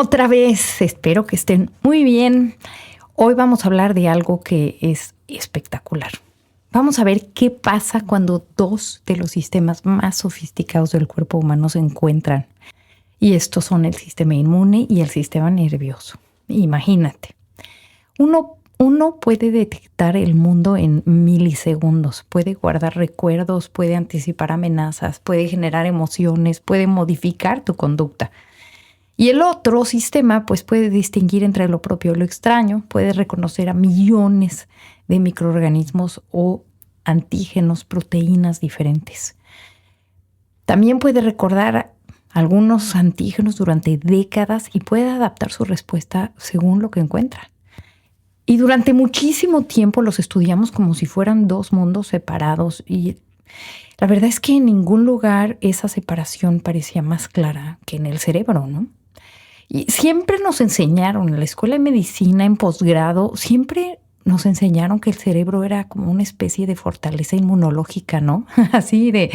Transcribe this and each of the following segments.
otra vez, espero que estén muy bien. Hoy vamos a hablar de algo que es espectacular. Vamos a ver qué pasa cuando dos de los sistemas más sofisticados del cuerpo humano se encuentran. Y estos son el sistema inmune y el sistema nervioso. Imagínate, uno puede detectar el mundo en milisegundos, puede guardar recuerdos, puede anticipar amenazas, puede generar emociones, puede modificar tu conducta. Y el otro sistema pues puede distinguir entre lo propio y lo extraño, puede reconocer a millones de microorganismos o antígenos, proteínas diferentes. También puede recordar algunos antígenos durante décadas y puede adaptar su respuesta según lo que encuentra. Y durante muchísimo tiempo los estudiamos como si fueran dos mundos separados y la verdad es que en ningún lugar esa separación parecía más clara que en el cerebro, ¿no? Y siempre nos enseñaron, en la escuela de medicina, en posgrado, siempre nos enseñaron que el cerebro era como una especie de fortaleza inmunológica, ¿no? Así de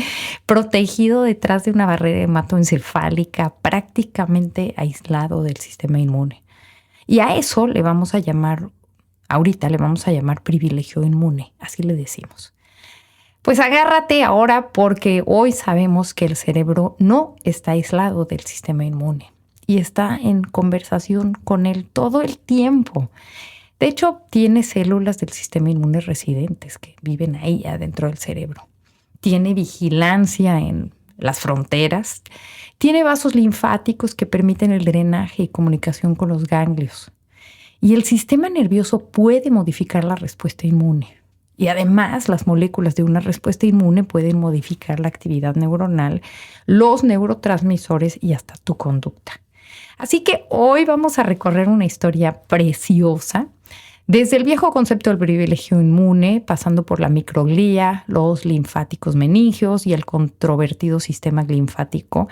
protegido detrás de una barrera hematoencefálica, prácticamente aislado del sistema inmune. Y a eso le vamos a llamar, ahorita le vamos a llamar privilegio inmune, así le decimos. Pues agárrate ahora porque hoy sabemos que el cerebro no está aislado del sistema inmune y está en conversación con él todo el tiempo. De hecho, tiene células del sistema inmune residentes que viven ahí adentro del cerebro. Tiene vigilancia en las fronteras. Tiene vasos linfáticos que permiten el drenaje y comunicación con los ganglios. Y el sistema nervioso puede modificar la respuesta inmune. Y además, las moléculas de una respuesta inmune pueden modificar la actividad neuronal, los neurotransmisores y hasta tu conducta. Así que hoy vamos a recorrer una historia preciosa, desde el viejo concepto del privilegio inmune, pasando por la microglía, los linfáticos meningios y el controvertido sistema linfático.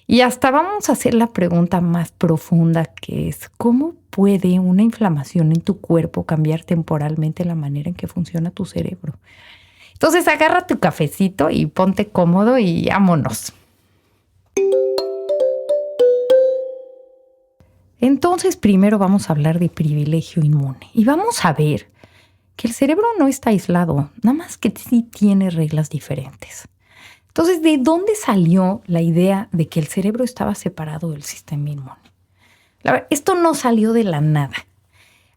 Y hasta vamos a hacer la pregunta más profunda, que es ¿cómo puede una inflamación en tu cuerpo cambiar temporalmente la manera en que funciona tu cerebro? Entonces agarra tu cafecito y ponte cómodo y vámonos. Entonces, primero vamos a hablar de privilegio inmune y vamos a ver que el cerebro no está aislado, nada más que sí tiene reglas diferentes. Entonces, ¿de dónde salió la idea de que el cerebro estaba separado del sistema inmune? Esto no salió de la nada.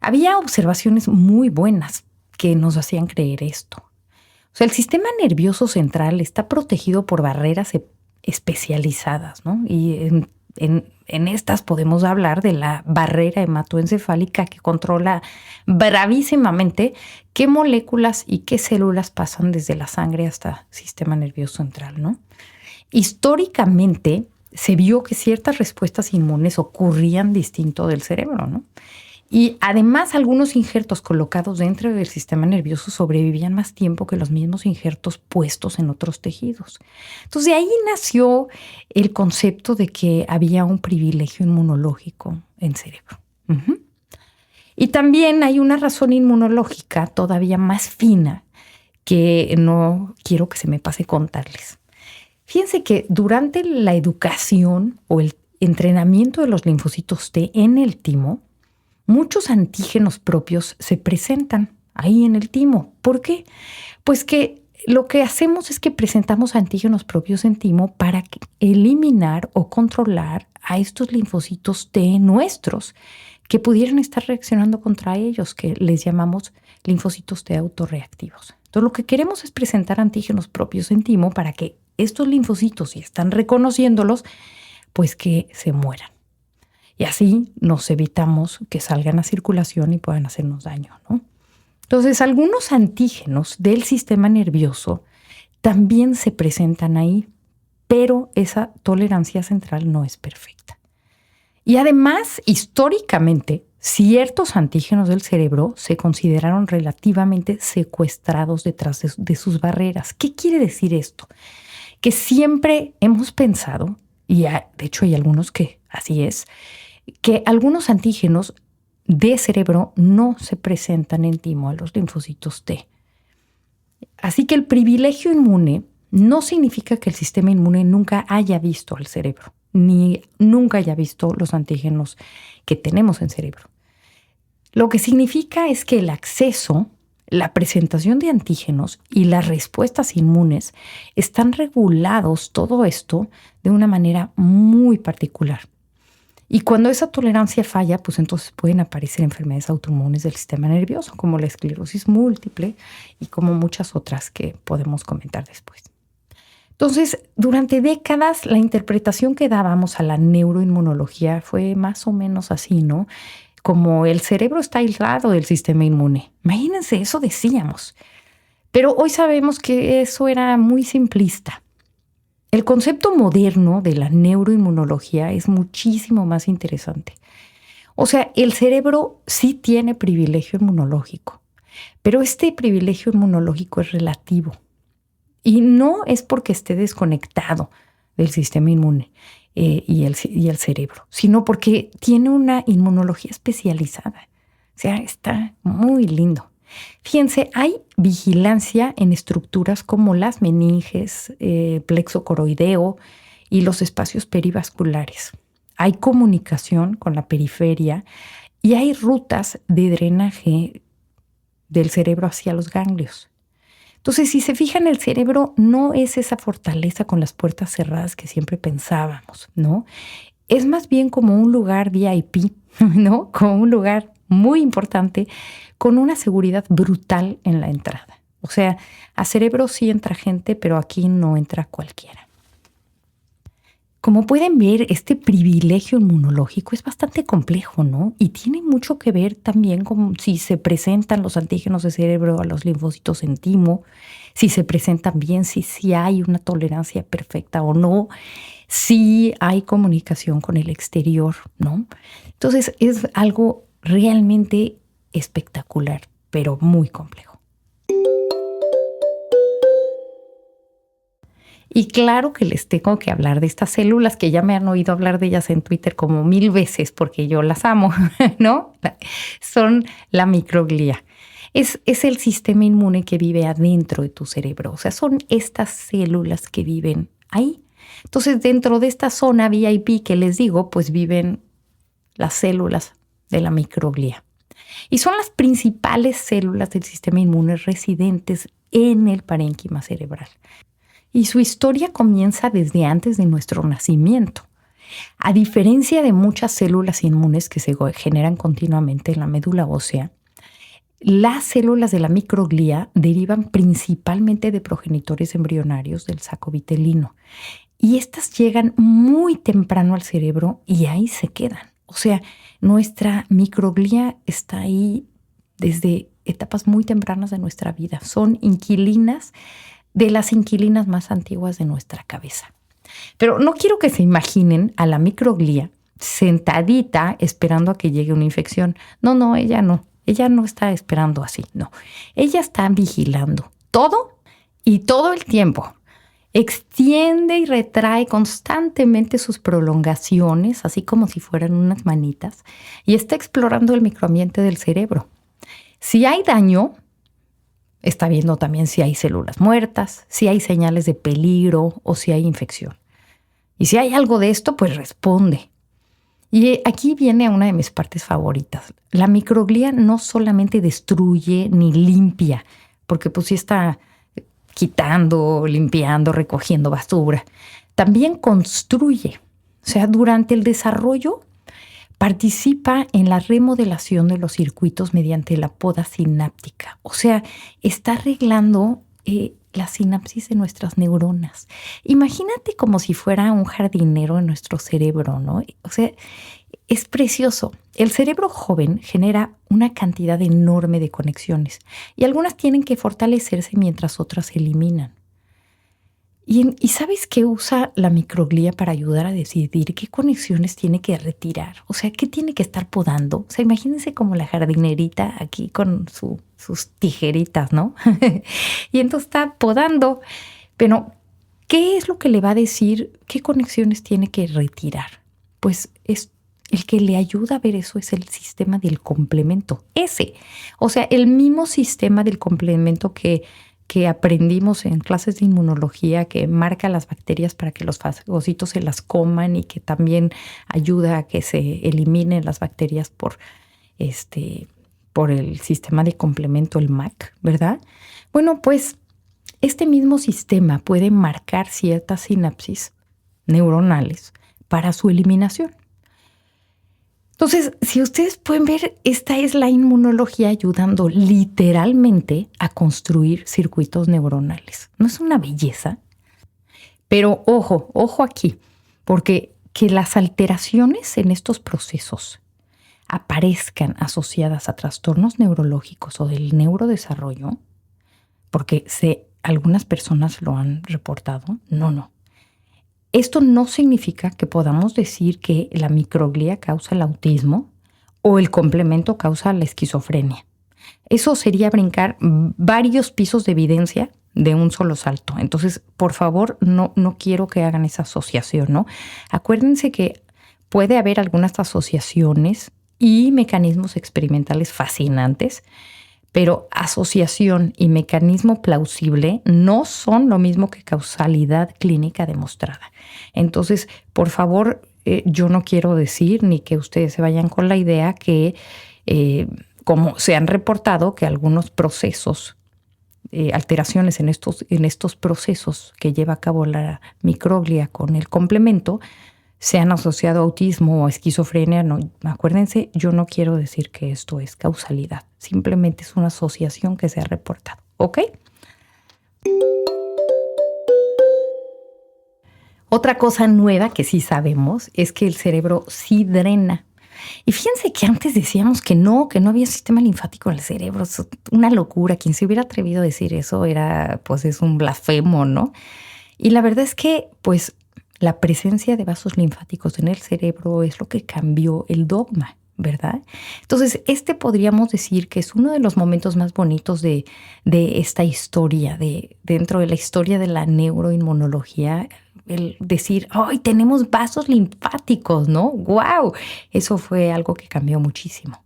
Había observaciones muy buenas que nos hacían creer esto. O sea, el sistema nervioso central está protegido por barreras especializadas, ¿no? Y en estas podemos hablar de la barrera hematoencefálica que controla bravísimamente qué moléculas y qué células pasan desde la sangre hasta el sistema nervioso central, ¿no? Históricamente se vio que ciertas respuestas inmunes ocurrían distinto del cerebro, ¿no? Y además algunos injertos colocados dentro del sistema nervioso sobrevivían más tiempo que los mismos injertos puestos en otros tejidos. Entonces de ahí nació el concepto de que había un privilegio inmunológico en cerebro. Y también hay una razón inmunológica todavía más fina que no quiero que se me pase contarles. Fíjense que durante la educación o el entrenamiento de los linfocitos T en el timo, muchos antígenos propios se presentan ahí en el timo. ¿Por qué? Pues que lo que hacemos es que presentamos antígenos propios en timo para eliminar o controlar a estos linfocitos T nuestros que pudieran estar reaccionando contra ellos, que les llamamos linfocitos T autorreactivos. Entonces, lo que queremos es presentar antígenos propios en timo para que estos linfocitos, si están reconociéndolos, pues que se mueran. Y así nos evitamos que salgan a circulación y puedan hacernos daño, ¿no? Entonces, algunos antígenos del sistema nervioso también se presentan ahí, pero esa tolerancia central no es perfecta. Y además, históricamente, ciertos antígenos del cerebro se consideraron relativamente secuestrados detrás de sus barreras. ¿Qué quiere decir esto? Que siempre hemos pensado, y de hecho hay algunos que así es, que algunos antígenos de cerebro no se presentan en timo a los linfocitos T. Así que el privilegio inmune no significa que el sistema inmune nunca haya visto al cerebro. ni nunca haya visto los antígenos que tenemos en cerebro. Lo que significa es que el acceso, la presentación de antígenos y las respuestas inmunes están regulados, todo esto, de una manera muy particular. Y cuando esa tolerancia falla, pues entonces pueden aparecer enfermedades autoinmunes del sistema nervioso, como la esclerosis múltiple y como muchas otras que podemos comentar después. Entonces, durante décadas, la interpretación que dábamos a la neuroinmunología fue más o menos así, ¿no? Como el cerebro está aislado del sistema inmune. Imagínense, eso decíamos. Pero hoy sabemos que eso era muy simplista. El concepto moderno de la neuroinmunología es muchísimo más interesante. O sea, el cerebro sí tiene privilegio inmunológico, pero este privilegio inmunológico es relativo. Y no es porque esté desconectado del sistema inmune y el cerebro, sino porque tiene una inmunología especializada. O sea, está muy lindo. Fíjense, hay vigilancia en estructuras como las meninges, plexo coroideo y los espacios perivasculares. Hay comunicación con la periferia y hay rutas de drenaje del cerebro hacia los ganglios. Entonces, si se fijan, el cerebro no es esa fortaleza con las puertas cerradas que siempre pensábamos, ¿no? Es más bien como un lugar VIP, ¿no? Como un lugar muy importante con una seguridad brutal en la entrada. O sea, a cerebro sí entra gente, pero aquí no entra cualquiera. Como pueden ver, este privilegio inmunológico es bastante complejo, ¿no? Y tiene mucho que ver también con si se presentan los antígenos de cerebro a los linfocitos en timo, si se presentan bien, si hay una tolerancia perfecta o no, si hay comunicación con el exterior, ¿no? Entonces es algo realmente espectacular, pero muy complejo. Y claro que les tengo que hablar de estas células que ya me han oído hablar de ellas en Twitter como 1000 veces porque yo las amo, ¿no? Son la microglia. Es el sistema inmune que vive adentro de tu cerebro. O sea, son estas células que viven ahí. Entonces, dentro de esta zona VIP que les digo, pues viven las células de la microglia. Y son las principales células del sistema inmune residentes en el parénquima cerebral. Y su historia comienza desde antes de nuestro nacimiento. A diferencia de muchas células inmunes que se generan continuamente en la médula ósea, las células de la microglia derivan principalmente de progenitores embrionarios del saco vitelino. Y estas llegan muy temprano al cerebro y ahí se quedan. O sea, nuestra microglia está ahí desde etapas muy tempranas de nuestra vida. Son inquilinas de las inquilinas más antiguas de nuestra cabeza. Pero no quiero que se imaginen a la microglia sentadita esperando a que llegue una infección. No, ella no. Ella no está esperando así, no. Ella está vigilando todo y todo el tiempo. Extiende y retrae constantemente sus prolongaciones, así como si fueran unas manitas, y está explorando el microambiente del cerebro. Si hay daño, está viendo también si hay células muertas, si hay señales de peligro o si hay infección. Y si hay algo de esto, pues responde. Y aquí viene una de mis partes favoritas. La microglia no solamente destruye ni limpia, porque pues sí está quitando, limpiando, recogiendo basura. También construye. O sea, durante el desarrollo participa en la remodelación de los circuitos mediante la poda sináptica. O sea, está arreglando la sinapsis de nuestras neuronas. Imagínate como si fuera un jardinero en nuestro cerebro, ¿no? O sea, es precioso. El cerebro joven genera una cantidad enorme de conexiones y algunas tienen que fortalecerse mientras otras se eliminan. ¿Y sabes qué usa la microglia para ayudar a decidir qué conexiones tiene que retirar? O sea, ¿qué tiene que estar podando? O sea, imagínense como la jardinerita aquí con sus tijeritas, ¿no? Y entonces está podando. Pero, ¿qué es lo que le va a decir? ¿Qué conexiones tiene que retirar? Pues el que le ayuda a ver eso es el sistema del complemento. Ese. O sea, el mismo sistema del complemento que que aprendimos en clases de inmunología, que marca las bacterias para que los fagocitos se las coman y que también ayuda a que se eliminen las bacterias por el sistema de complemento, el MAC, ¿verdad? Bueno, pues este mismo sistema puede marcar ciertas sinapsis neuronales para su eliminación. Entonces, si ustedes pueden ver, esta es la inmunología ayudando literalmente a construir circuitos neuronales. ¿No es una belleza? Pero ojo aquí, porque que las alteraciones en estos procesos aparezcan asociadas a trastornos neurológicos o del neurodesarrollo, porque algunas personas lo han reportado, no. Esto no significa que podamos decir que la microglia causa el autismo o el complemento causa la esquizofrenia. Eso sería brincar varios pisos de evidencia de un solo salto. Entonces, por favor, no quiero que hagan esa asociación, ¿no? Acuérdense que puede haber algunas asociaciones y mecanismos experimentales fascinantes, pero asociación y mecanismo plausible no son lo mismo que causalidad clínica demostrada. Entonces, por favor, yo no quiero decir ni que ustedes se vayan con la idea que, como se han reportado, que algunos procesos, alteraciones en estos procesos que lleva a cabo la microglia con el complemento, se han asociado a autismo o a esquizofrenia. No, acuérdense, yo no quiero decir que esto es causalidad. Simplemente es una asociación que se ha reportado. ¿Ok? Otra cosa nueva que sí sabemos es que el cerebro sí drena. Y fíjense que antes decíamos que no había sistema linfático en el cerebro. Es una locura. Quien se hubiera atrevido a decir eso es un blasfemo, ¿no? Y la verdad es que, la presencia de vasos linfáticos en el cerebro es lo que cambió el dogma, ¿verdad? Entonces, podríamos decir que es uno de los momentos más bonitos de esta historia, dentro de la historia de la neuroinmunología, el decir, ¡ay, tenemos vasos linfáticos!, ¿no? ¡Wow! Eso fue algo que cambió muchísimo.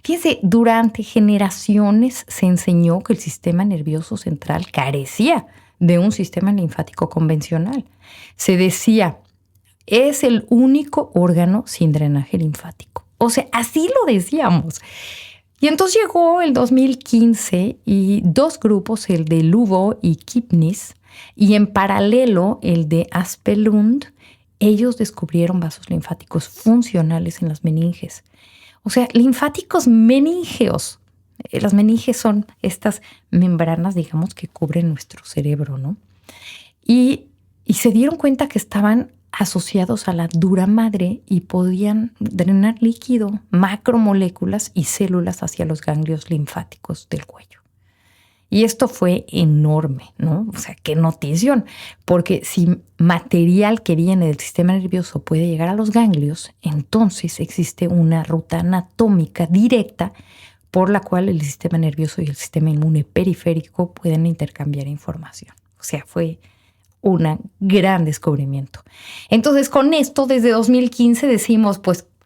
Fíjense, durante generaciones se enseñó que el sistema nervioso central carecía de un sistema linfático convencional. Se decía, es el único órgano sin drenaje linfático. O sea, así lo decíamos. Y entonces llegó el 2015 y dos grupos, el de Lubo y Kipnis, y en paralelo el de Aspelund, ellos descubrieron vasos linfáticos funcionales en las meninges. O sea, linfáticos meníngeos. Las meninges son estas membranas, digamos, que cubren nuestro cerebro, ¿no? Y se dieron cuenta que estaban asociados a la dura madre y podían drenar líquido, macromoléculas y células hacia los ganglios linfáticos del cuello. Y esto fue enorme, ¿no? O sea, qué notición, porque si material que viene del sistema nervioso puede llegar a los ganglios, entonces existe una ruta anatómica directa por la cual el sistema nervioso y el sistema inmune periférico pueden intercambiar información. O sea, fue un gran descubrimiento. Entonces, con esto, desde 2015 decimos,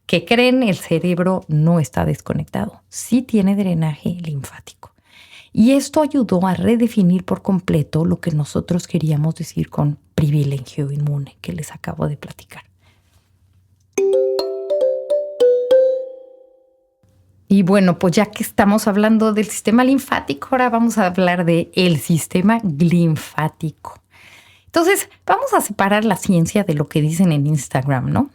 ¿qué creen? El cerebro no está desconectado. Sí tiene drenaje linfático. Y esto ayudó a redefinir por completo lo que nosotros queríamos decir con privilegio inmune, que les acabo de platicar. Y bueno, ya que estamos hablando del sistema linfático, ahora vamos a hablar del sistema glinfático. Entonces, vamos a separar la ciencia de lo que dicen en Instagram, ¿no?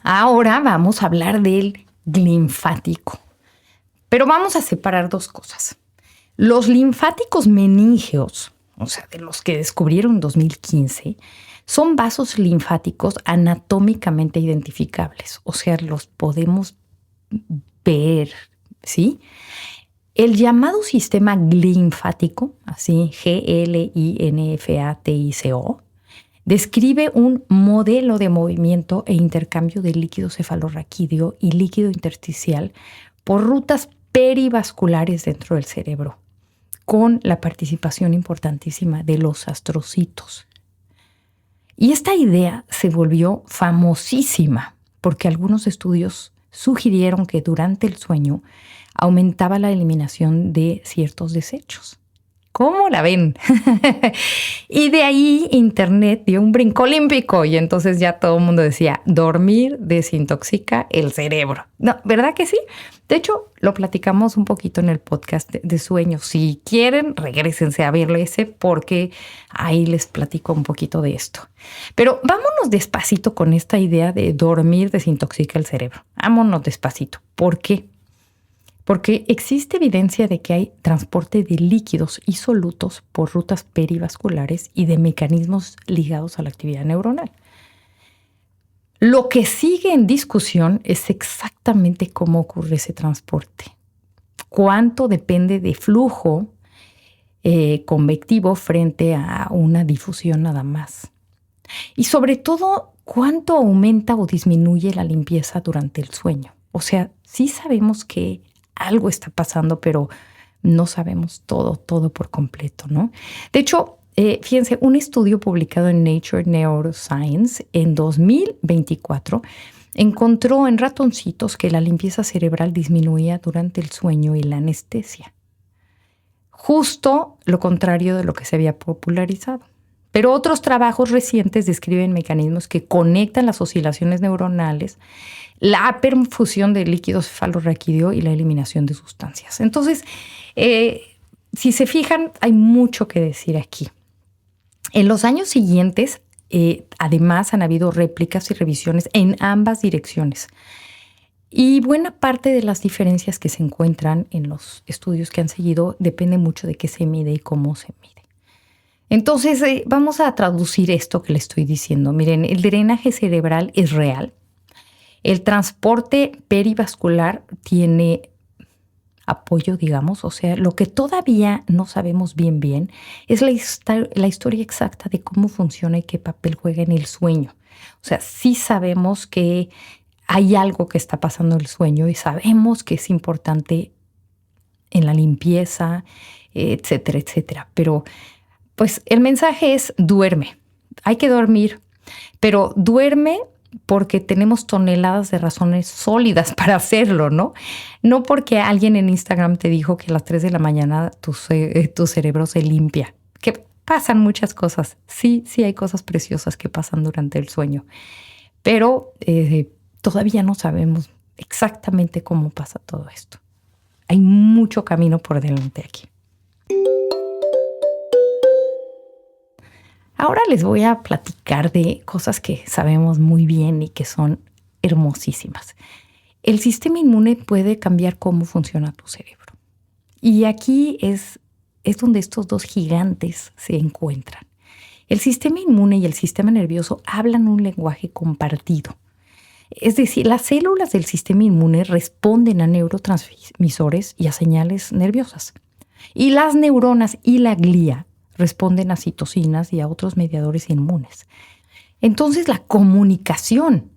Ahora vamos a hablar del glinfático. Pero vamos a separar dos cosas. Los linfáticos meníngeos, o sea, de los que descubrieron en 2015, son vasos linfáticos anatómicamente identificables. O sea, los podemos ver, ¿sí? El llamado sistema glinfático, así GLINFATICO, describe un modelo de movimiento e intercambio de líquido cefalorraquídeo y líquido intersticial por rutas perivasculares dentro del cerebro, con la participación importantísima de los astrocitos. Y esta idea se volvió famosísima porque algunos estudios sugirieron que durante el sueño aumentaba la eliminación de ciertos desechos, ¿Cómo la ven? Y de ahí Internet dio un brinco olímpico y entonces ya todo el mundo decía, dormir desintoxica el cerebro. No, ¿verdad que sí? De hecho, lo platicamos un poquito en el podcast de sueño. Si quieren, regrésense a verlo ese porque ahí les platico un poquito de esto. Pero vámonos despacito con esta idea de dormir desintoxica el cerebro. Vámonos despacito. ¿Por qué? Porque existe evidencia de que hay transporte de líquidos y solutos por rutas perivasculares y de mecanismos ligados a la actividad neuronal. Lo que sigue en discusión es exactamente cómo ocurre ese transporte. Cuánto depende de flujo convectivo frente a una difusión nada más. Y sobre todo, cuánto aumenta o disminuye la limpieza durante el sueño. O sea, sí sabemos que algo está pasando, pero no sabemos todo por completo, ¿no? De hecho, fíjense, un estudio publicado en Nature Neuroscience en 2024 encontró en ratoncitos que la limpieza cerebral disminuía durante el sueño y la anestesia. Justo lo contrario de lo que se había popularizado. Pero otros trabajos recientes describen mecanismos que conectan las oscilaciones neuronales, la perfusión de líquido cefalorraquídeo y la eliminación de sustancias. Entonces, si se fijan, hay mucho que decir aquí. En los años siguientes, además, han habido réplicas y revisiones en ambas direcciones. Y buena parte de las diferencias que se encuentran en los estudios que han seguido depende mucho de qué se mide y cómo se mide. Entonces, vamos a traducir esto que le estoy diciendo. Miren, el drenaje cerebral es real. El transporte perivascular tiene apoyo, digamos. O sea, lo que todavía no sabemos bien es la historia exacta de cómo funciona y qué papel juega en el sueño. O sea, sí sabemos que hay algo que está pasando en el sueño y sabemos que es importante en la limpieza, etcétera, etcétera. Pero pues el mensaje es duerme. Hay que dormir, pero duerme porque tenemos toneladas de razones sólidas para hacerlo, ¿no? No porque alguien en Instagram te dijo que a las 3 de la mañana tu cerebro se limpia. Que pasan muchas cosas. Sí hay cosas preciosas que pasan durante el sueño. Pero todavía no sabemos exactamente cómo pasa todo esto. Hay mucho camino por delante aquí. Ahora les voy a platicar de cosas que sabemos muy bien y que son hermosísimas. El sistema inmune puede cambiar cómo funciona tu cerebro. Y aquí es donde estos dos gigantes se encuentran. El sistema inmune y el sistema nervioso hablan un lenguaje compartido. Es decir, las células del sistema inmune responden a neurotransmisores y a señales nerviosas. Y las neuronas y la glía responden a citocinas y a otros mediadores inmunes. Entonces, la comunicación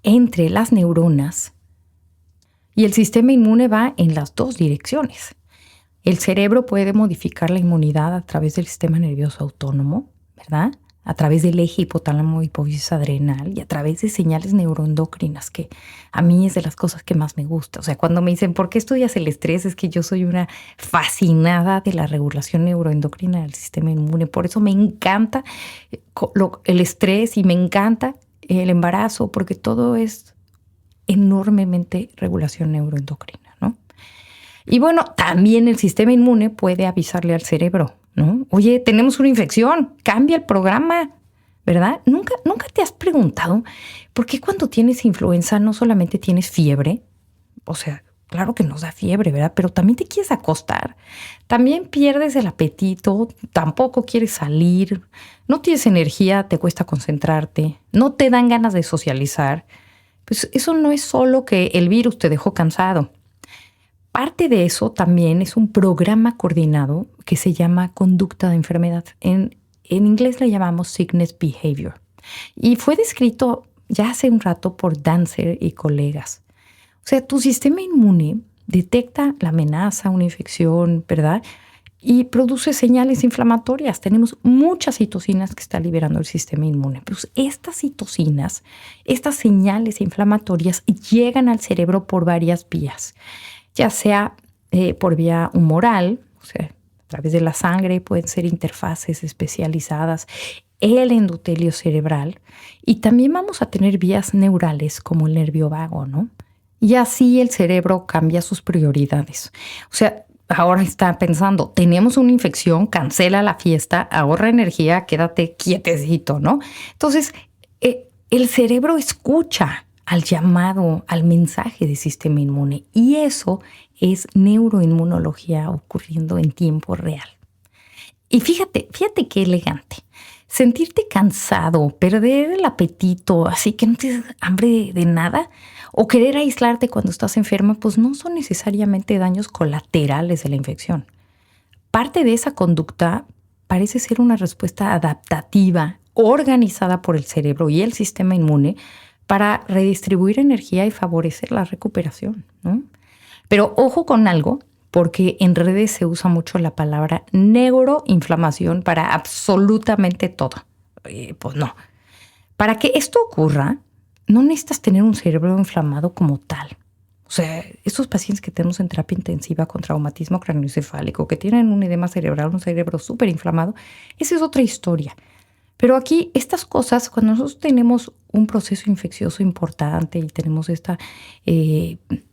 entre las neuronas y el sistema inmune va en las dos direcciones. El cerebro puede modificar la inmunidad a través del sistema nervioso autónomo, ¿verdad? A través del eje hipotálamo hipófisis adrenal y a través de señales neuroendocrinas, que a mí es de las cosas que más me gusta. O sea, cuando me dicen, ¿por qué estudias el estrés? Es que yo soy una fascinada de la regulación neuroendocrina del sistema inmune. Por eso me encanta el estrés y me encanta el embarazo, porque todo es enormemente regulación neuroendocrina, ¿no? Y bueno, también el sistema inmune puede avisarle al cerebro, ¿no? Oye, tenemos una infección, cambia el programa, ¿verdad? ¿Nunca te has preguntado por qué cuando tienes influenza no solamente tienes fiebre? O sea, claro que nos da fiebre, ¿verdad? Pero también te quieres acostar, también pierdes el apetito, tampoco quieres salir, no tienes energía, te cuesta concentrarte, no te dan ganas de socializar. Pues eso no es solo que el virus te dejó cansado. Parte de eso también es un programa coordinado que se llama conducta de enfermedad. En inglés le llamamos sickness behavior. Y fue descrito ya hace un rato por Dancer y colegas. O sea, tu sistema inmune detecta la amenaza, una infección, ¿verdad? Y produce señales inflamatorias. Tenemos muchas citocinas que está liberando el sistema inmune. Pues estas citocinas, estas señales inflamatorias llegan al cerebro por varias vías. Ya sea por vía humoral, o sea, través de la sangre, pueden ser interfaces especializadas, el endotelio cerebral, y también vamos a tener vías neurales como el nervio vago, ¿no? Y así el cerebro cambia sus prioridades. O sea, ahora está pensando, tenemos una infección, cancela la fiesta, ahorra energía, quédate quietecito, ¿no? Entonces, el cerebro escucha al llamado, al mensaje del sistema inmune, y eso es neuroinmunología ocurriendo en tiempo real. Y fíjate qué elegante. Sentirte cansado, perder el apetito, así que no tienes hambre de nada, o querer aislarte cuando estás enferma, pues no son necesariamente daños colaterales de la infección. Parte de esa conducta parece ser una respuesta adaptativa, organizada por el cerebro y el sistema inmune para redistribuir energía y favorecer la recuperación, ¿no? Pero ojo con algo, porque en redes se usa mucho la palabra neuroinflamación para absolutamente todo. Pues no. Para que esto ocurra, no necesitas tener un cerebro inflamado como tal. O sea, estos pacientes que tenemos en terapia intensiva con traumatismo craneoencefálico, que tienen un edema cerebral, un cerebro súper inflamado, esa es otra historia. Pero aquí estas cosas, cuando nosotros tenemos un proceso infeccioso importante y tenemos esta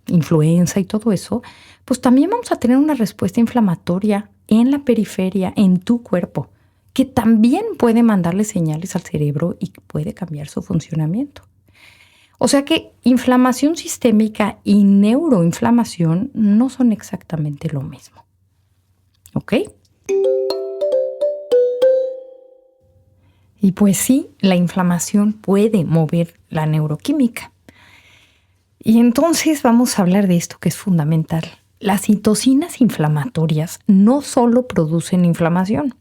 influenza y todo eso, pues también vamos a tener una respuesta inflamatoria en la periferia, en tu cuerpo, que también puede mandarle señales al cerebro y puede cambiar su funcionamiento. O sea que inflamación sistémica y neuroinflamación no son exactamente lo mismo. ¿Ok? Y pues sí, la inflamación puede mover la neuroquímica. Y entonces vamos a hablar de esto que es fundamental. Las citocinas inflamatorias no solo producen inflamación,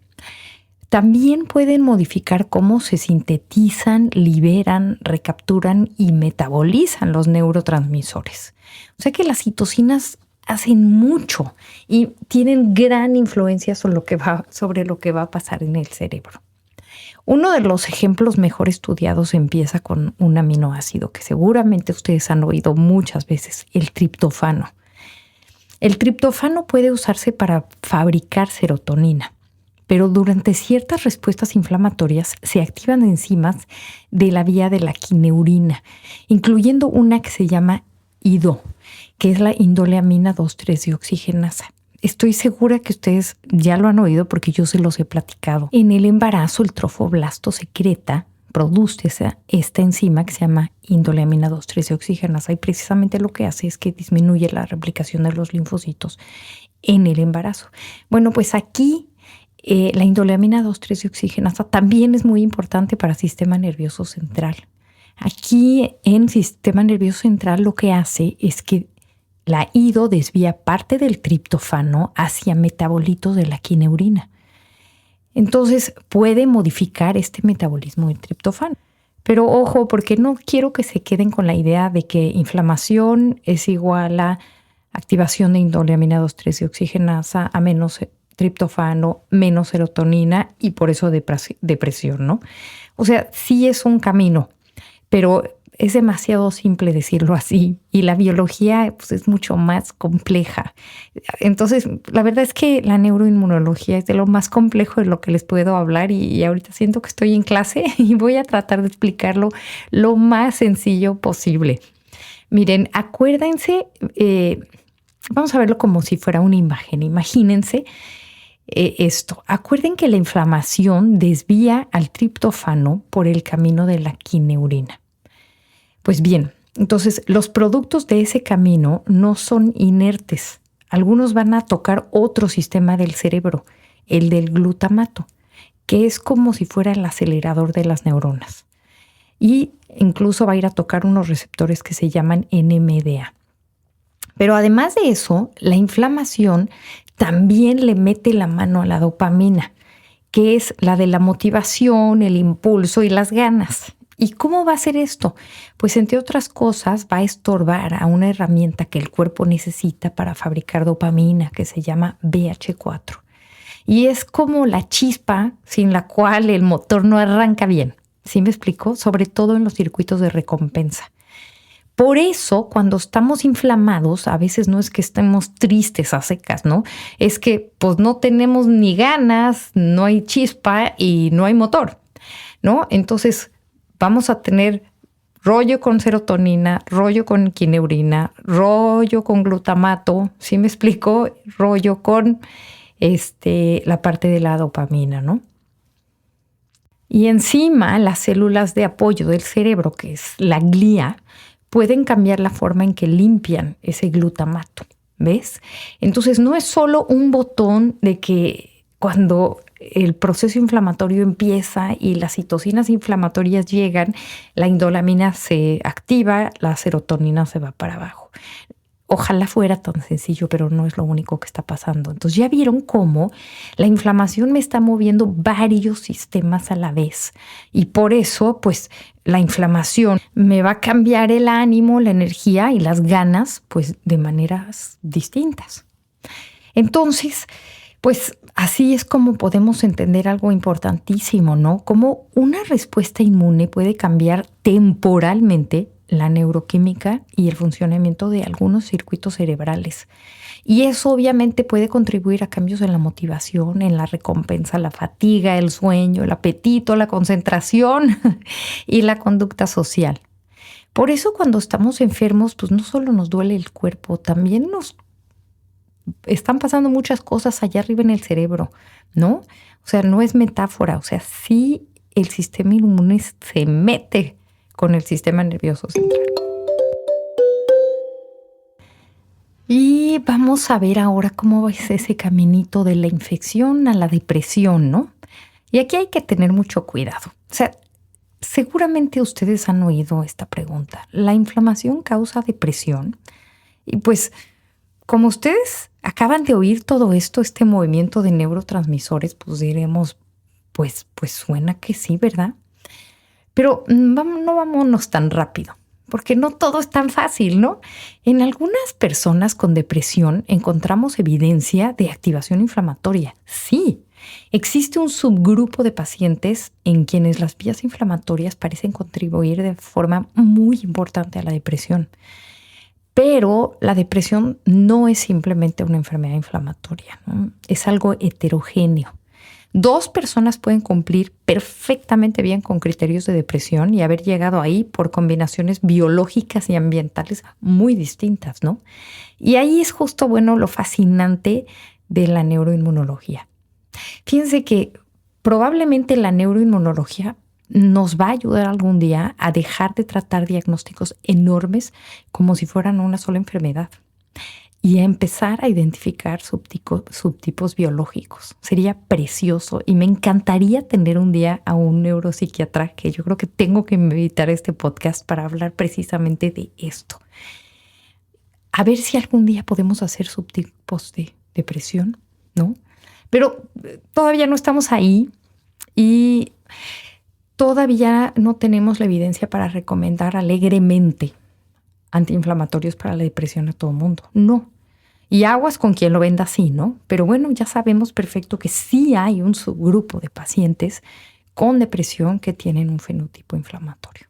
también pueden modificar cómo se sintetizan, liberan, recapturan y metabolizan los neurotransmisores. O sea que las citocinas hacen mucho y tienen gran influencia sobre lo que va a pasar en el cerebro. Uno de los ejemplos mejor estudiados empieza con un aminoácido que seguramente ustedes han oído muchas veces, el triptófano. El triptófano puede usarse para fabricar serotonina, pero durante ciertas respuestas inflamatorias se activan enzimas de la vía de la quineurina, incluyendo una que se llama IDO, que es la indoleamina 2,3-deoxigenasa. Estoy segura que ustedes ya lo han oído porque yo se los he platicado. En el embarazo, el trofoblasto produce esta enzima que se llama indoleamina 2,3-deoxigenasa, y precisamente lo que hace es que disminuye la replicación de los linfocitos en el embarazo. Bueno, pues aquí la indoleamina 2,3-deoxigenasa también es muy importante para el sistema nervioso central. Aquí en el sistema nervioso central lo que hace es que la IDO desvía parte del triptófano hacia metabolitos de la quineurina. Entonces puede modificar este metabolismo del triptófano. Pero ojo, porque no quiero que se queden con la idea de que inflamación es igual a activación de indoleamina 2,3-deoxigenasa, a menos triptófano, menos serotonina y por eso depresión, ¿no? O sea, sí es un camino, pero es demasiado simple decirlo así, y la biología pues, es mucho más compleja. Entonces, la verdad es que la neuroinmunología es de lo más complejo de lo que les puedo hablar, y ahorita siento que estoy en clase y voy a tratar de explicarlo lo más sencillo posible. Miren, acuérdense, vamos a verlo como si fuera una imagen. Imagínense esto. Acuerden que la inflamación desvía al triptófano por el camino de la quineurina. Pues bien, entonces los productos de ese camino no son inertes. Algunos van a tocar otro sistema del cerebro, el del glutamato, que es como si fuera el acelerador de las neuronas. Y incluso va a ir a tocar unos receptores que se llaman NMDA. Pero además de eso, la inflamación también le mete la mano a la dopamina, que es la de la motivación, el impulso y las ganas. ¿Y cómo va a hacer esto? Pues entre otras cosas va a estorbar a una herramienta que el cuerpo necesita para fabricar dopamina, que se llama BH4. Y es como la chispa sin la cual el motor no arranca bien. ¿Sí me explico? Sobre todo en los circuitos de recompensa. Por eso, cuando estamos inflamados, a veces no es que estemos tristes a secas, ¿no? Es que pues no tenemos ni ganas, no hay chispa y no hay motor, ¿no? Entonces vamos a tener rollo con serotonina, rollo con quineurina, rollo con glutamato, ¿sí me explico? Rollo con la parte de la dopamina, ¿no? Y encima las células de apoyo del cerebro, que es la glía, pueden cambiar la forma en que limpian ese glutamato, ¿ves? Entonces no es solo un botón de que cuando el proceso inflamatorio empieza y las citocinas inflamatorias llegan, la indolamina se activa, la serotonina se va para abajo. Ojalá fuera tan sencillo, pero no es lo único que está pasando. Entonces ya vieron cómo la inflamación me está moviendo varios sistemas a la vez. Y por eso, pues, la inflamación me va a cambiar el ánimo, la energía y las ganas, pues, de maneras distintas. Entonces, pues, así es como podemos entender algo importantísimo, ¿no? Cómo una respuesta inmune puede cambiar temporalmente la neuroquímica y el funcionamiento de algunos circuitos cerebrales. Y eso obviamente puede contribuir a cambios en la motivación, en la recompensa, la fatiga, el sueño, el apetito, la concentración y la conducta social. Por eso cuando estamos enfermos, pues no solo nos duele el cuerpo, también nos están pasando muchas cosas allá arriba en el cerebro, ¿no? O sea, no es metáfora, o sea, sí el sistema inmune se mete con el sistema nervioso central. Y vamos a ver ahora cómo es ese caminito de la infección a la depresión, ¿no? Y aquí hay que tener mucho cuidado. O sea, seguramente ustedes han oído esta pregunta. ¿La inflamación causa depresión? Y pues, como ustedes acaban de oír todo esto, este movimiento de neurotransmisores, pues diremos, pues suena que sí, ¿verdad? Pero no vámonos tan rápido, porque no todo es tan fácil, ¿no? En algunas personas con depresión encontramos evidencia de activación inflamatoria. Sí, existe un subgrupo de pacientes en quienes las vías inflamatorias parecen contribuir de forma muy importante a la depresión. Pero la depresión no es simplemente una enfermedad inflamatoria, ¿no? Es algo heterogéneo. 2 personas pueden cumplir perfectamente bien con criterios de depresión y haber llegado ahí por combinaciones biológicas y ambientales muy distintas, ¿no? Y ahí es justo, bueno, lo fascinante de la neuroinmunología. Fíjense que probablemente la neuroinmunología nos va a ayudar algún día a dejar de tratar diagnósticos enormes como si fueran una sola enfermedad y a empezar a identificar subtipos biológicos. Sería precioso y me encantaría tener un día a un neuropsiquiatra, que yo creo que tengo que invitar a este podcast para hablar precisamente de esto. A ver si algún día podemos hacer subtipos de depresión, ¿no? Pero todavía no estamos ahí y todavía no tenemos la evidencia para recomendar alegremente antiinflamatorios para la depresión a todo mundo. No. Y aguas con quien lo venda así, ¿no? Pero bueno, ya sabemos perfecto que sí hay un subgrupo de pacientes con depresión que tienen un fenotipo inflamatorio.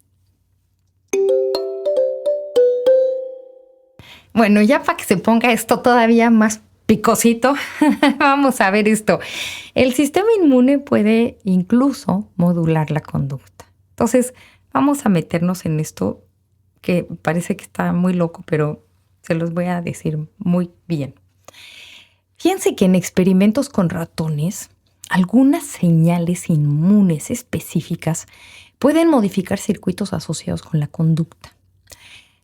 Bueno, ya para que se ponga esto todavía más picosito, vamos a ver esto. El sistema inmune puede incluso modular la conducta. Entonces, vamos a meternos en esto que parece que está muy loco, pero se los voy a decir muy bien. Fíjense que en experimentos con ratones, algunas señales inmunes específicas pueden modificar circuitos asociados con la conducta.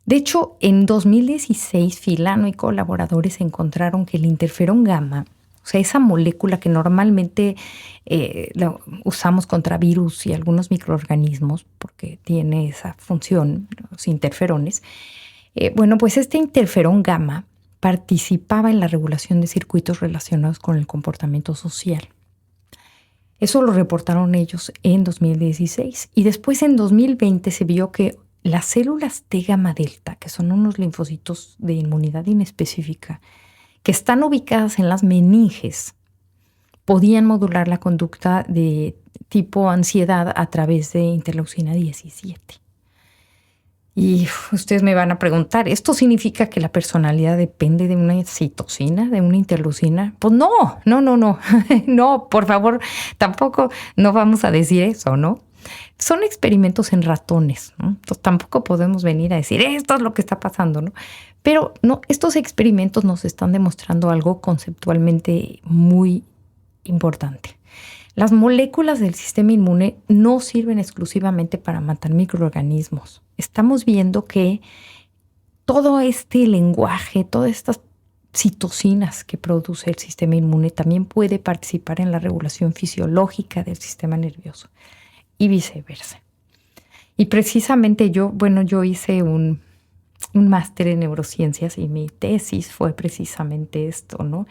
De hecho, en 2016, Filano y colaboradores encontraron que el interferón gamma, o sea, esa molécula que normalmente la usamos contra virus y algunos microorganismos, porque tiene esa función, los interferones, bueno, pues este interferón gamma participaba en la regulación de circuitos relacionados con el comportamiento social. Eso lo reportaron ellos en 2016. Y después en 2020 se vio que las células T gamma delta, que son unos linfocitos de inmunidad inespecífica, que están ubicadas en las meninges, podían modular la conducta de tipo ansiedad a través de interleucina 17. Y ustedes me van a preguntar, ¿esto significa que la personalidad depende de una citocina, de una interleucina? Pues no, no, no, no, no, por favor, tampoco no vamos a decir eso, ¿no? Son experimentos en ratones, ¿no? Entonces tampoco podemos venir a decir, esto es lo que está pasando, ¿no? Pero no, estos experimentos nos están demostrando algo conceptualmente muy importante. Las moléculas del sistema inmune no sirven exclusivamente para matar microorganismos. Estamos viendo que todo este lenguaje, todas estas citocinas que produce el sistema inmune también puede participar en la regulación fisiológica del sistema nervioso y viceversa. Y precisamente yo hice un máster en neurociencias y mi tesis fue precisamente esto, ¿no?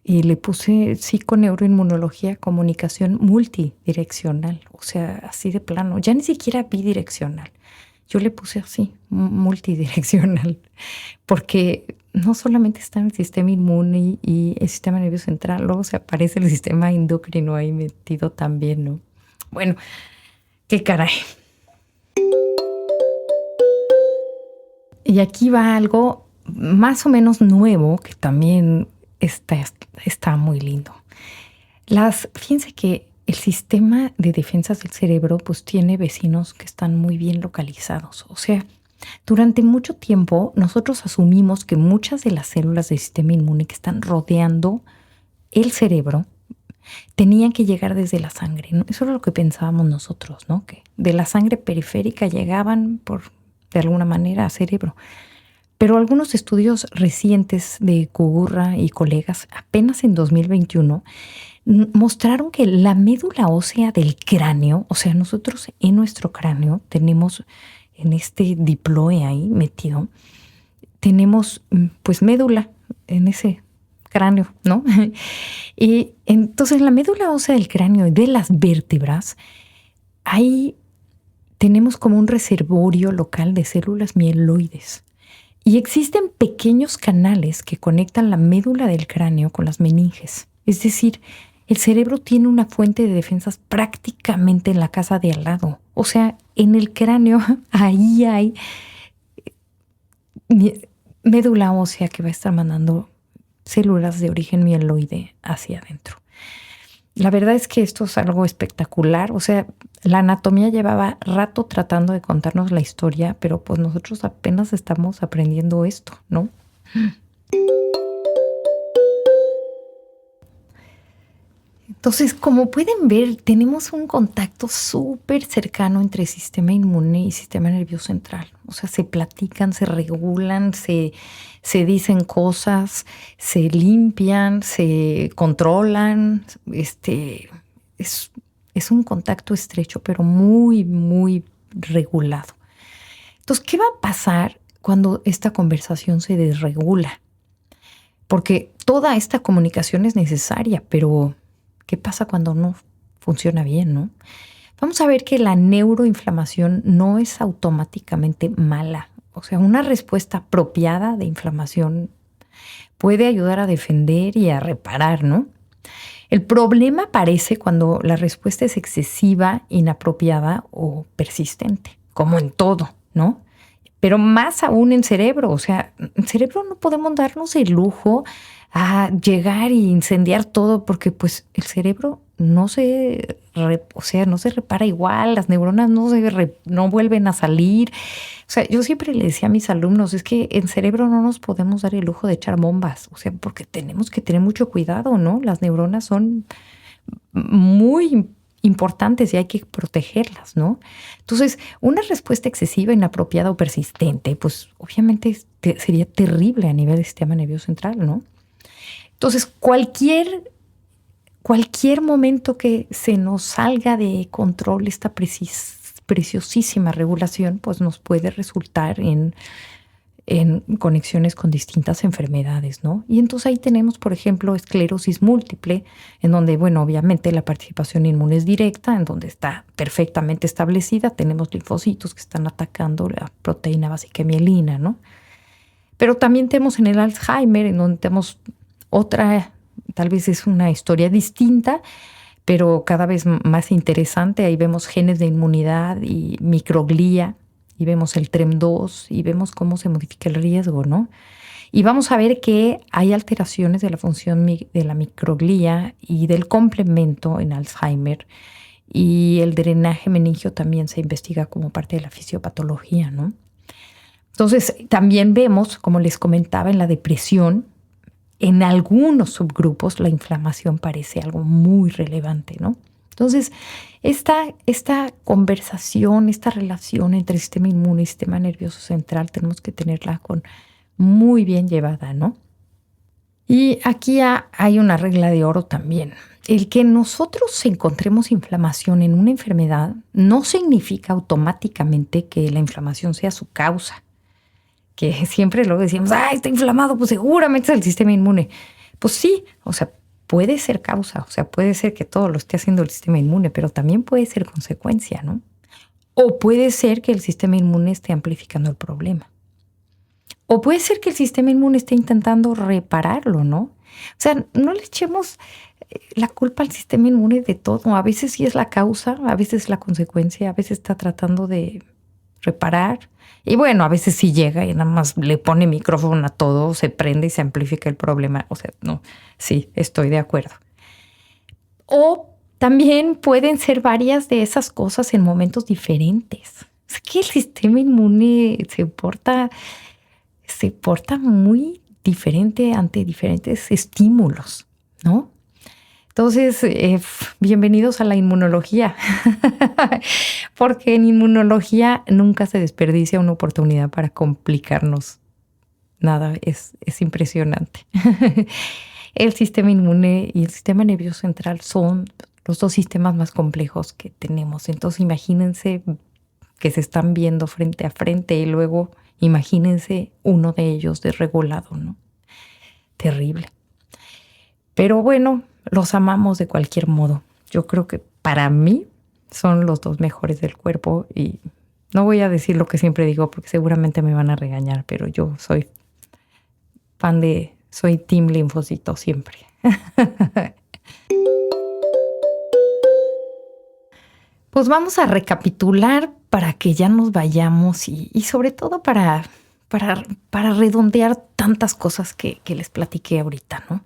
Y le puse psiconeuroinmunología, comunicación multidireccional, o sea, así de plano, ya ni siquiera bidireccional. Yo le puse así, multidireccional, porque no solamente está en el sistema inmune y el sistema nervioso central, luego se aparece el sistema endocrino ahí metido también, ¿no? Bueno, qué caray. Y aquí va algo más o menos nuevo que también está muy lindo. Fíjense que el sistema de defensas del cerebro pues tiene vecinos que están muy bien localizados. O sea, durante mucho tiempo nosotros asumimos que muchas de las células del sistema inmune que están rodeando el cerebro tenían que llegar desde la sangre, ¿no? Eso era lo que pensábamos nosotros, ¿no? Que de la sangre periférica llegaban de alguna manera al cerebro. Pero algunos estudios recientes de Kugurra y colegas, apenas en 2021, mostraron que la médula ósea del cráneo, o sea, nosotros en nuestro cráneo tenemos en este diploe ahí metido, tenemos pues médula en ese cráneo, ¿no? Y entonces la médula ósea del cráneo y de las vértebras, ahí tenemos como un reservorio local de células mieloides. Y existen pequeños canales que conectan la médula del cráneo con las meninges. Es decir, el cerebro tiene una fuente de defensas prácticamente en la casa de al lado. O sea, en el cráneo ahí hay médula ósea que va a estar mandando células de origen mieloide hacia adentro. La verdad es que esto es algo espectacular. O sea, la anatomía llevaba rato tratando de contarnos la historia, pero pues nosotros apenas estamos aprendiendo esto, ¿no? Entonces, como pueden ver, tenemos un contacto súper cercano entre sistema inmune y sistema nervioso central. O sea, se platican, se regulan, se dicen cosas, se limpian, se controlan. Es un contacto estrecho, pero muy, muy regulado. Entonces, ¿qué va a pasar cuando esta conversación se desregula? Porque toda esta comunicación es necesaria, pero ¿qué pasa cuando no funciona bien, no? Vamos a ver que la neuroinflamación no es automáticamente mala. O sea, una respuesta apropiada de inflamación puede ayudar a defender y a reparar, ¿no? El problema aparece cuando la respuesta es excesiva, inapropiada o persistente, como en todo, ¿no? Pero más aún en cerebro. O sea, en cerebro no podemos darnos el lujo a llegar y incendiar todo porque pues el cerebro no se repara igual, las neuronas no vuelven a salir. O sea, yo siempre le decía a mis alumnos, es que en cerebro no nos podemos dar el lujo de echar bombas, o sea, porque tenemos que tener mucho cuidado, ¿no? Las neuronas son muy importantes y hay que protegerlas, ¿no? Entonces, una respuesta excesiva, inapropiada o persistente, pues obviamente sería terrible a nivel del sistema nervioso central, ¿no? Entonces, cualquier momento que se nos salga de control esta preciosísima regulación, pues nos puede resultar en conexiones con distintas enfermedades, ¿no? Y entonces ahí tenemos, por ejemplo, esclerosis múltiple, en donde, bueno, obviamente la participación inmune es directa, en donde está perfectamente establecida. Tenemos linfocitos que están atacando la proteína básica mielina, ¿no? Pero también tenemos en el Alzheimer, en donde tenemos otra, tal vez es una historia distinta, pero cada vez más interesante. Ahí vemos genes de inmunidad y microglía y vemos el TREM2 y vemos cómo se modifica el riesgo, ¿no? Y vamos a ver que hay alteraciones de la función de la microglía y del complemento en Alzheimer. Y el drenaje meningio también se investiga como parte de la fisiopatología, ¿no? Entonces, también vemos, como les comentaba, en la depresión, en algunos subgrupos la inflamación parece algo muy relevante, ¿no? Entonces, esta conversación, esta relación entre el sistema inmune y el sistema nervioso central tenemos que tenerla muy bien llevada, ¿no? Y aquí hay una regla de oro también. El que nosotros encontremos inflamación en una enfermedad no significa automáticamente que la inflamación sea su causa. Que siempre lo decíamos, está inflamado, pues seguramente es el sistema inmune. Pues sí, o sea, puede ser causa, o sea, puede ser que todo lo esté haciendo el sistema inmune, pero también puede ser consecuencia, ¿no? O puede ser que el sistema inmune esté amplificando el problema. O puede ser que el sistema inmune esté intentando repararlo, ¿no? O sea, no le echemos la culpa al sistema inmune de todo. A veces sí es la causa, a veces es la consecuencia, a veces está tratando de reparar. Y bueno, a veces sí llega y nada más le pone micrófono a todo, se prende y se amplifica el problema. O sea, no, sí, estoy de acuerdo. O también pueden ser varias de esas cosas en momentos diferentes. Es que el sistema inmune se porta muy diferente ante diferentes estímulos, ¿no? Entonces, bienvenidos a la inmunología, porque en inmunología nunca se desperdicia una oportunidad para complicarnos nada, es impresionante. El sistema inmune y el sistema nervioso central son los dos sistemas más complejos que tenemos. Entonces, imagínense que se están viendo frente a frente y luego imagínense uno de ellos desregulado, ¿no? Terrible. Pero bueno, los amamos de cualquier modo. Yo creo que para mí son los dos mejores del cuerpo y no voy a decir lo que siempre digo porque seguramente me van a regañar, pero yo soy soy team linfocito siempre. Pues vamos a recapitular para que ya nos vayamos y sobre todo para redondear tantas cosas que les platiqué ahorita, ¿no?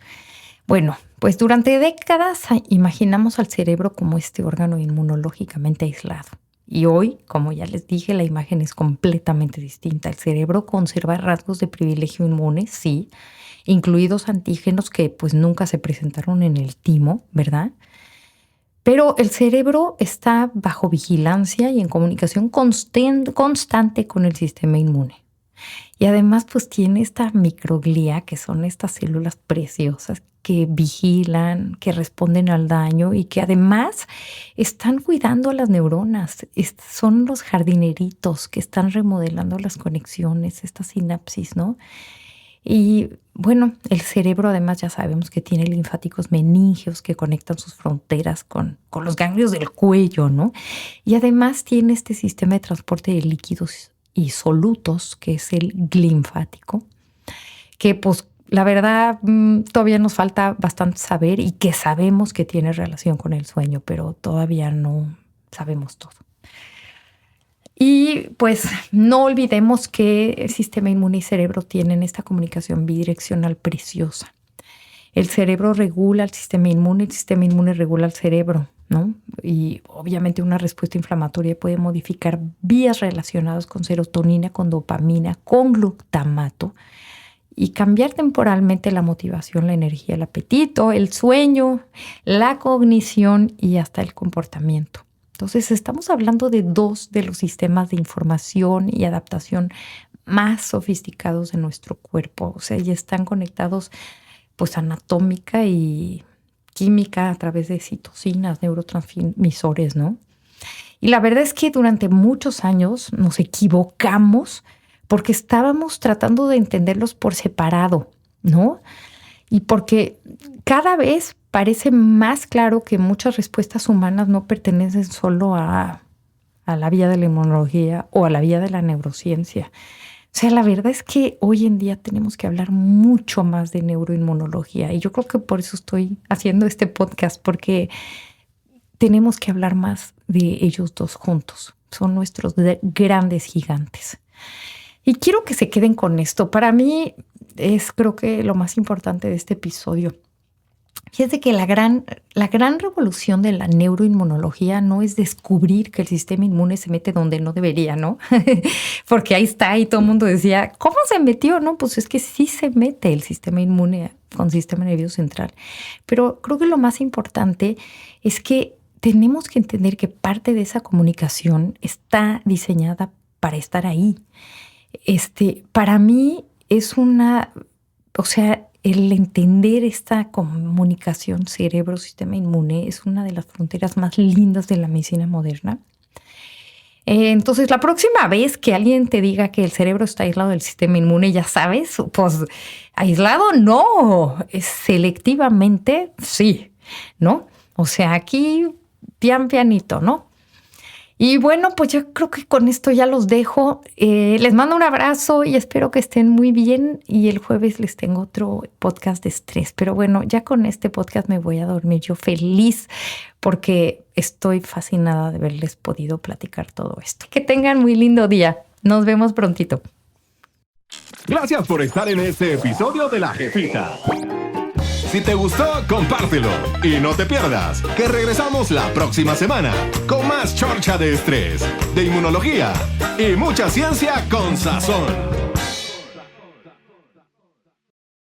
Bueno, pues durante décadas imaginamos al cerebro como este órgano inmunológicamente aislado. Y hoy, como ya les dije, la imagen es completamente distinta. El cerebro conserva rasgos de privilegio inmune, sí, incluidos antígenos que pues nunca se presentaron en el timo, ¿verdad? Pero el cerebro está bajo vigilancia y en comunicación constante con el sistema inmune. Y además pues tiene esta microglía, que son estas células preciosas que vigilan, que responden al daño y que además están cuidando a las neuronas. Son los jardineritos que están remodelando las conexiones, estas sinapsis, ¿no? Y bueno, el cerebro además ya sabemos que tiene linfáticos meningios que conectan sus fronteras con los ganglios del cuello, ¿no? Y además tiene este sistema de transporte de líquidos y solutos, que es el linfático, que pues la verdad todavía nos falta bastante saber y que sabemos que tiene relación con el sueño, pero todavía no sabemos todo. Y pues no olvidemos que el sistema inmune y cerebro tienen esta comunicación bidireccional preciosa. El cerebro regula el sistema inmune regula el cerebro, ¿no? Y obviamente una respuesta inflamatoria puede modificar vías relacionadas con serotonina, con dopamina, con glutamato y cambiar temporalmente la motivación, la energía, el apetito, el sueño, la cognición y hasta el comportamiento. Entonces, estamos hablando de dos de los sistemas de información y adaptación más sofisticados de nuestro cuerpo. O sea, ya están conectados pues anatómica y química a través de citocinas, neurotransmisores, ¿no? Y la verdad es que durante muchos años nos equivocamos porque estábamos tratando de entenderlos por separado, ¿no? Y porque cada vez parece más claro que muchas respuestas humanas no pertenecen solo a la vía de la inmunología o a la vía de la neurociencia. O sea, la verdad es que hoy en día tenemos que hablar mucho más de neuroinmunología y yo creo que por eso estoy haciendo este podcast, porque tenemos que hablar más de ellos dos juntos. son nuestros grandes gigantes. Y quiero que se queden con esto. Para mí es, creo que, lo más importante de este episodio. Fíjense que la gran revolución de la neuroinmunología no es descubrir que el sistema inmune se mete donde no debería, ¿no? Porque ahí está y todo el mundo decía, ¿cómo se metió? No, pues es que sí se mete el sistema inmune con el sistema nervioso central. Pero creo que lo más importante es que tenemos que entender que parte de esa comunicación está diseñada para estar ahí. Para mí es el entender esta comunicación cerebro-sistema inmune es una de las fronteras más lindas de la medicina moderna. Entonces, la próxima vez que alguien te diga que el cerebro está aislado del sistema inmune, ya sabes, pues aislado no, selectivamente sí, ¿no? O sea, aquí pianito, ¿no? Y bueno, pues yo creo que con esto ya los dejo. Les mando un abrazo y espero que estén muy bien. Y el jueves les tengo otro podcast de estrés. Pero bueno, ya con este podcast me voy a dormir yo feliz porque estoy fascinada de haberles podido platicar todo esto. Que tengan muy lindo día. Nos vemos prontito. Gracias por estar en este episodio de La Jefita. Si te gustó, compártelo y no te pierdas que regresamos la próxima semana con más chorcha de estrés, de inmunología y mucha ciencia con sazón.